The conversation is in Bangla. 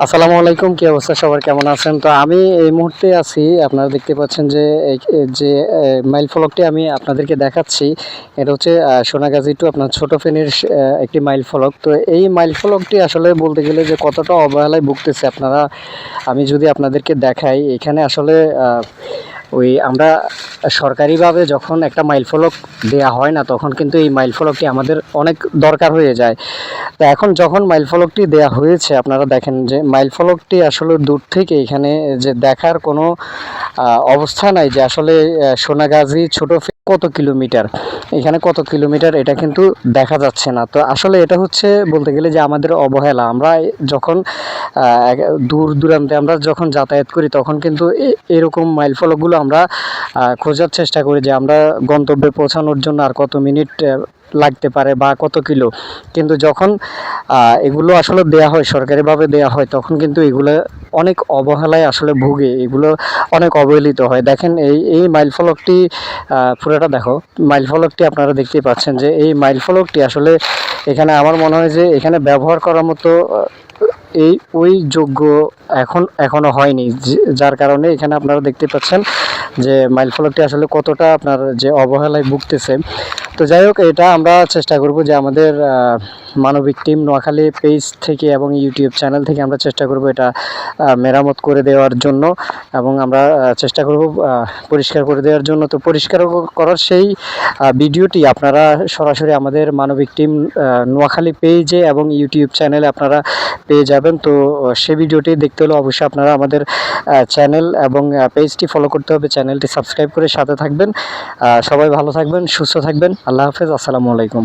আসসালামু আলাইকুম, কি অবস্থা সবার, কেমন আছেন? তো আমি এই মুহূর্তে আছি, আপনারা দেখতে পাচ্ছেন যে যে মাইল ফলকটি আমি আপনাদেরকে দেখাচ্ছি। এটা হচ্ছে সোনাগাজী টু আপনার ছোট ফেনীর একটি মাইল ফলক। তো এই মাইল ফলকটি আসলে বলতে গেলে যে কতটা অবহেলায় ভুগতেছে আপনারা, আমি যদি আপনাদেরকে দেখাই, এখানে আসলে আমরা সরকারিভাবে যখন একটা মাইল ফলক দেওয়া হয় না, তখন কিন্তু এই মাইল ফলকটি আমাদের অনেক দরকার হয়ে যায়। তো এখন যখন মাইল ফলকটি দেওয়া হয়েছে, আপনারা দেখেন যে মাইল ফলকটি আসলে দূর থেকে এখানে যে দেখার কোনো অবস্থা নাই যে আসলে সোনাগাজী ছোট কত কিলোমিটার, এখানে কত কিলোমিটার এটা কিন্তু দেখা যাচ্ছে না। তো আসলে এটা হচ্ছে বলতে গেলে যে আমাদের অবহেলা। আমরা যখন দূর দূরান্তে আমরা যখন যাতায়াত করি, তখন কিন্তু এরকম মাইল ফলকগুলো আমরা খোঁজার চেষ্টা করি যে আমরা গন্তব্যে পৌঁছানোর জন্য আর কত মিনিট লাগতে পারে বা কত কিলো। কিন্তু যখন এগুলো আসলে দেয়া হয়, সরকারিভাবে দেয়া হয়, তখন কিন্তু এগুলো অনেক অবহেলায় আসলে ভুগে, এগুলো অনেক অবহেলিত হয়। দেখেন এই মাইল ফলকটি পুরোটা দেখো, মাইল ফলকটি আপনারা দেখতেই পাচ্ছেন যে এই মাইল ফলকটি আসলে এখানে আমার মনে হয় যে এখানে ব্যবহার করার মতো ওই যোগ্য এখনো হয়নি, যার কারণে এখানে আপনারা দেখতে পাচ্ছেন যে মাইল ফলকটি আসলে কতটা আপনার যে অবহেলায় ভুগতেছে। তো যাই হোক, এটা আমরা চেষ্টা করব যে আমাদের মানবিক টিম নোয়াখালী পেজ থেকে এবং ইউটিউব চ্যানেল থেকে আমরা চেষ্টা করব এটা মেরামত করে দেওয়ার জন্য, এবং আমরা চেষ্টা করব পরিষ্কার করে দেওয়ার জন্য। তো পরিষ্কার করার সেই ভিডিওটি আপনারা সরাসরি আমাদের মানবিক টিম নোয়াখালী পেজে এবং ইউটিউব চ্যানেলে আপনারা পেয়ে যাবেন। তো সেই ভিডিওটি দেখতে হলে অবশ্যই আপনারা আমাদের চ্যানেল এবং পেজটি ফলো করতে হবে, চ্যানেলটি সাবস্ক্রাইব করে সাথে থাকবেন। সবাই ভালো থাকবেন, সুস্থ থাকবেন। আল্লাহ হাফেজ, আসসালামু আলাইকুম।